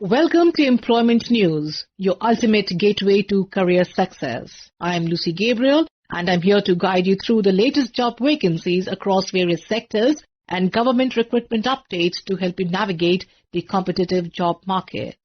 Welcome to Employment News, your ultimate gateway to career success. I am Lucy Gabriel and I'm here to guide you through the latest job vacancies across various sectors and government recruitment updates to help you navigate the competitive job market.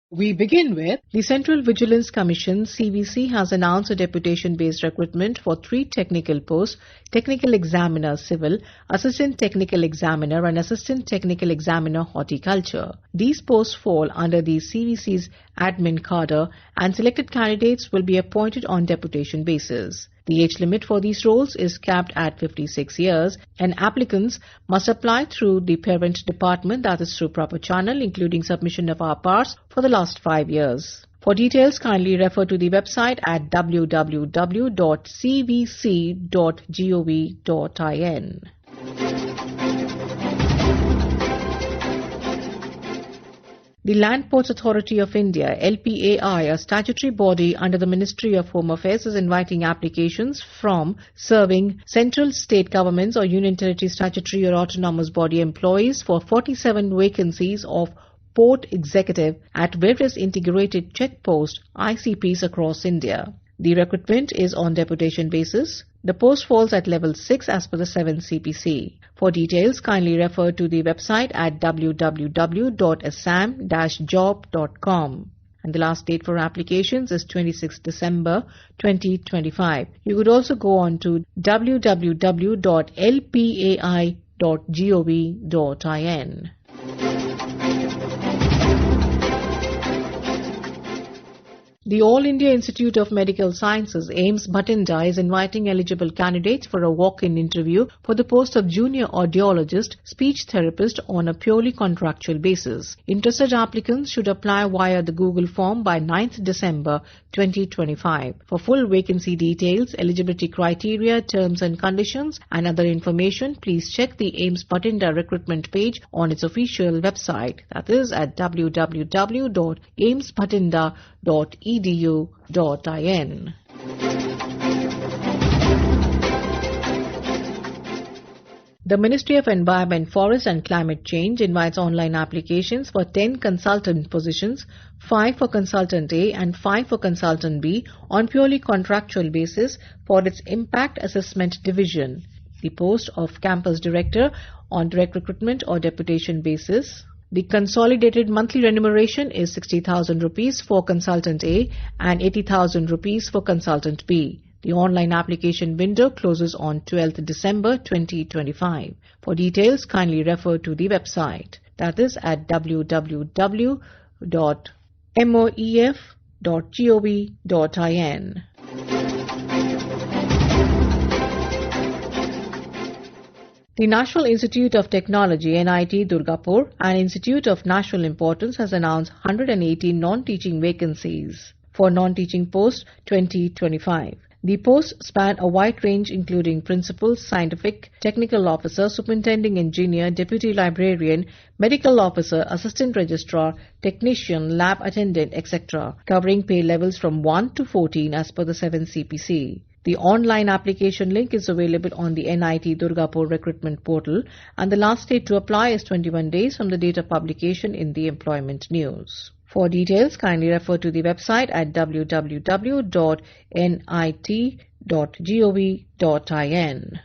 We begin with the Central Vigilance Commission CVC has announced a deputation-based recruitment for 3 technical posts: Technical Examiner Civil, Assistant Technical Examiner and Assistant Technical Examiner Horticulture. These posts fall under the CVC's admin cadre and selected candidates will be appointed on deputation basis. The age limit for these roles is capped at 56 years and applicants must apply through the parent department, that is through proper channel, including submission of RPARs for the last 5 years. For details, kindly refer to the website at www.cvc.gov.in. The Land Ports Authority of India, LPAI, a statutory body under the Ministry of Home Affairs, is inviting applications from serving central, state governments or union territory statutory or autonomous body employees for 47 vacancies of port executive at various integrated checkpost ICPs across India. The recruitment is on deputation basis. The post falls at level 6 as per the 7th CPC. For details, kindly refer to the website at www.assam-job.com. And the last date for applications is 26 December 2025. You could also go on to www.lpai.gov.in. The All India Institute of Medical Sciences, AIIMS Bhatinda, is inviting eligible candidates for a walk-in interview for the post of junior audiologist, speech therapist on a purely contractual basis. Interested applicants should apply via the Google form by 9th December 2025. For full vacancy details, eligibility criteria, terms and conditions and other information, please check the AIIMS Bhatinda recruitment page on its official website, that is at www.aimsbhatinda.edu.in. The Ministry of Environment, Forest and Climate Change invites online applications for 10 consultant positions, 5 for Consultant A and 5 for Consultant B on purely contractual basis for its Impact Assessment Division. The post of Campus Director on direct recruitment or deputation basis. The consolidated monthly remuneration is 60,000 rupees for Consultant A and 80,000 rupees for Consultant B. The online application window closes on 12th December 2025. For details, kindly refer to the website, that is at www.moef.gov.in. The National Institute of Technology, NIT Durgapur, an institute of national importance, has announced 118 non-teaching vacancies for non-teaching posts 2025. The posts span a wide range including principal, scientific, technical officer, superintending engineer, deputy librarian, medical officer, assistant registrar, technician, lab attendant, etc., covering pay levels from 1 to 14 as per the 7th CPC. The online application link is available on the NIT Durgapur recruitment portal and the last date to apply is 21 days from the date of publication in the Employment News. For details, kindly refer to the website at www.nit.gov.in.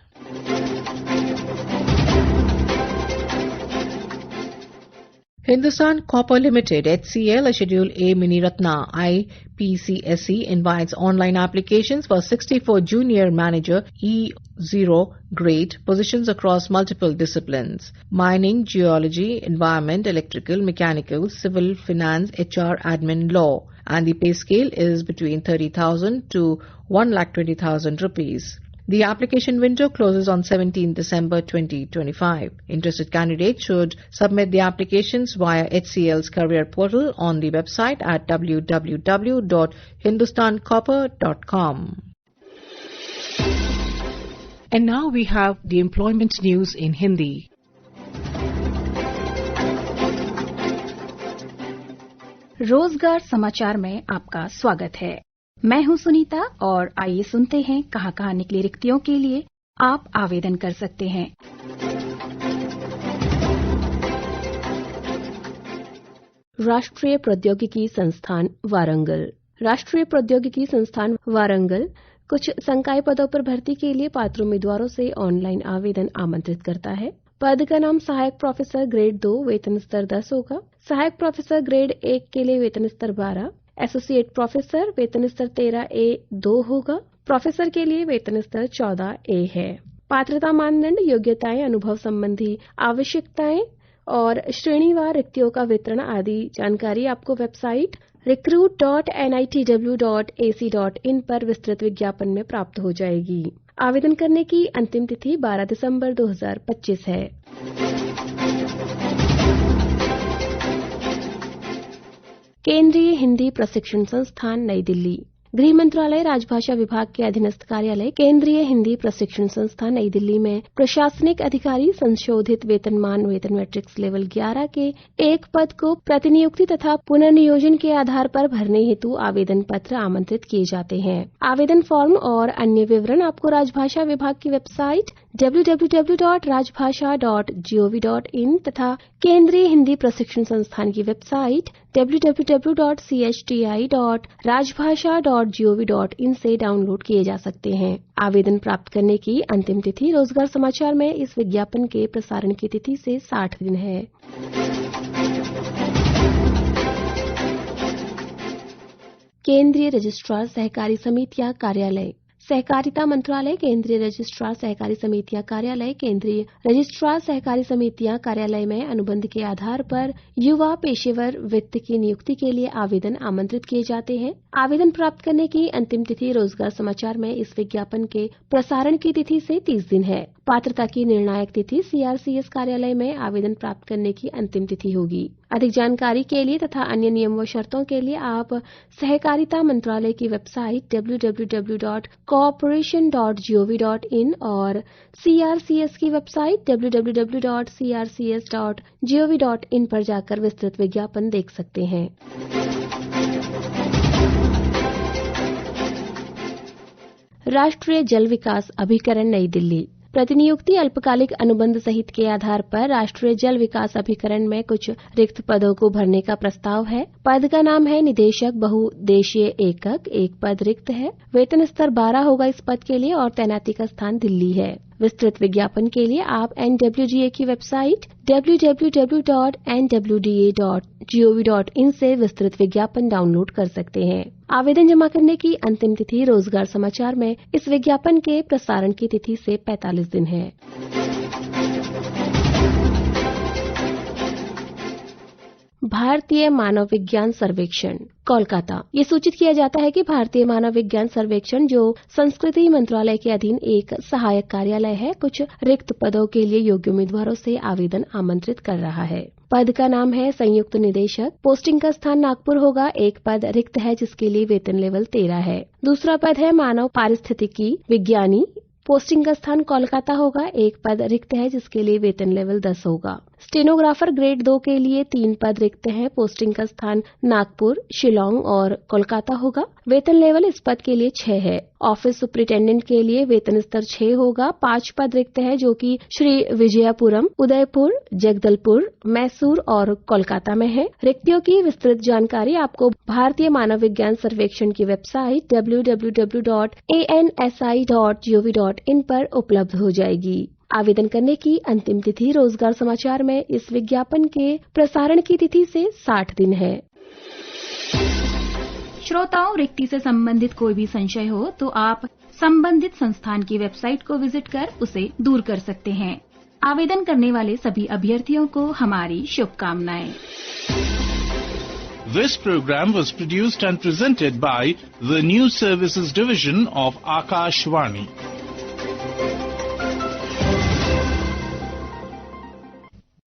Hindustan Copper Limited HCL, a Schedule A Mini Ratna IPCSE, invites online applications for 64 junior manager E0 grade positions across multiple disciplines: mining, geology, environment, electrical, mechanical, civil, finance, HR, admin, law, and the pay scale is between 30,000 to 1,20,000 rupees. The application window closes on 17 December 2025. Interested candidates should submit the applications via HCL's career portal on the website at www.hindustancopper.com. And now we have the employment news in Hindi. रोजगार समाचार में आपका स्वागत है। मैं हूं सुनीता और आइए सुनते हैं कहां निकली रिक्तियों के लिए आप आवेदन कर सकते हैं। राष्ट्रीय प्रौद्योगिकी संस्थान वारंगल। राष्ट्रीय प्रौद्योगिकी संस्थान वारंगल कुछ संकाय पदों पर भर्ती के लिए पात्र उम्मीदवारों से ऑनलाइन आवेदन आमंत्रित करता है। पद का नाम सहायक प्रोफेसर ग्रेड 2 वेतन स्तर 10 होगा। सहायक प्रोफेसर ग्रेड 1 के लिए वेतन स्तर 12, एसोसिएट प्रोफेसर वेतन स्तर 13A2 होगा। प्रोफेसर के लिए वेतन स्तर 14A है। पात्रता मानदंड, योग्यताएं, अनुभव संबंधी आवश्यकताएं और श्रेणीवार रिक्तियों का वितरण आदि जानकारी आपको वेबसाइट recruit.nitw.ac.in पर विस्तृत विज्ञापन में प्राप्त हो जाएगी। आवेदन करने की अंतिम तिथि 12 दिसंबर 2025 है। केंद्रीय हिंदी प्रशिक्षण संस्थान नई दिल्ली। गृह मंत्रालय राजभाषा विभाग के अधीनस्थ कार्यालय केंद्रीय हिंदी प्रशिक्षण संस्थान नई दिल्ली में प्रशासनिक अधिकारी संशोधित वेतनमान वेतन मैट्रिक्स लेवल 11 के एक पद को प्रतिनियुक्ति तथा पुनर्नियोजन के आधार पर भरने हेतु आवेदन पत्र आमंत्रित किए जाते हैं। आवेदन फॉर्म और अन्य विवरण आपको राजभाषा विभाग की वेबसाइट www.rajbhasha.gov.in तथा केंद्रीय हिंदी प्रशिक्षण संस्थान की वेबसाइट www.chti.rajbhasha.gov.in से डाउनलोड किए जा सकते हैं। आवेदन प्राप्त करने की अंतिम तिथि रोजगार समाचार में इस विज्ञापन के प्रसारण की तिथि से 60 दिन है। केंद्रीय रजिस्ट्रार सहकारी समितियां कार्यालय। सहकारिता मंत्रालय केंद्रीय रजिस्ट्रार सहकारी समितियां कार्यालय केंद्रीय रजिस्ट्रार सहकारी समितियां कार्यालय में अनुबंध के आधार पर युवा पेशेवर वित्त की नियुक्ति के लिए आवेदन आमंत्रित किए जाते हैं। आवेदन प्राप्त करने की अंतिम तिथि रोजगार समाचार में इस विज्ञापन के प्रसारण की तिथि से 30 दिन है। पात्रता की निर्णायक तिथि CRCS कार्यालय में आवेदन प्राप्त करने की अंतिम तिथि होगी। अधिक जानकारी के लिए तथा अन्य नियम व शर्तों के लिए आप सहकारिता मंत्रालय की वेबसाइट www.corporation.gov.in और CRCS की वेबसाइट www.crcs.gov.in पर जाकर विस्तृत विज्ञापन देख सकते हैं। राष्ट्रीय जल विकास अभिकरण नई दिल्ली। प्रतिनियुक्ति अल्पकालिक अनुबंध सहित के आधार पर राष्ट्रीय जल विकास अभिकरण में कुछ रिक्त पदों को भरने का प्रस्ताव है। पद का नाम है निदेशक बहुउद्देशीय एकक। एक पद रिक्त है। वेतन स्तर 12 होगा इस पद के लिए और तैनाती का स्थान दिल्ली है। विस्तृत विज्ञापन के लिए आप NWDA की वेबसाइट www.nwda.gov.in से विस्तृत विज्ञापन डाउनलोड कर सकते हैं। आवेदन जमा करने की अंतिम तिथि रोजगार समाचार में इस विज्ञापन के प्रसारण की तिथि से 45 दिन है। भारतीय मानव विज्ञान सर्वेक्षण कोलकाता। ये सूचित किया जाता है कि भारतीय मानव विज्ञान सर्वेक्षण जो संस्कृति मंत्रालय के अधीन एक सहायक कार्यालय है, कुछ रिक्त पदों के लिए योग्य उम्मीदवारों से आवेदन आमंत्रित कर रहा है। पद का नाम है संयुक्त निदेशक। पोस्टिंग का स्थान नागपुर होगा। एक पद रिक्त है जिसके लिए वेतन लेवल 13 है। दूसरा पद है मानव पारिस्थितिकी विज्ञानी। पोस्टिंग का स्थान कोलकाता होगा। एक पद रिक्त है जिसके लिए वेतन लेवल 10 होगा। स्टेनोग्राफर ग्रेड 2 के लिए 3 पद रिक्त हैं। पोस्टिंग का स्थान नागपुर, शिलोंग और कोलकाता होगा। वेतन लेवल इस पद के लिए 6 है। ऑफिस सुपरिटेंडेंट के लिए वेतन स्तर 6 होगा। 5 पद रिक्त है जो कि श्री विजयपुरम, उदयपुर, जगदलपुर, मैसूर और कोलकाता में है। रिक्तियों की विस्तृत जानकारी आपको भारतीय मानव विज्ञान सर्वेक्षण की वेबसाइट www.ansi.gov.in पर उपलब्ध हो जाएगी। आवेदन करने की अंतिम तिथि रोजगार समाचार में इस विज्ञापन के प्रसारण की तिथि से 60 दिन है। श्रोताओं, रिक्ति से संबंधित कोई भी संशय हो तो आप संबंधित संस्थान की वेबसाइट को विजिट कर उसे दूर कर सकते हैं। आवेदन करने वाले सभी अभ्यर्थियों को हमारी शुभकामनाएं। This program was produced and presented by the News Services Division of Akashvani.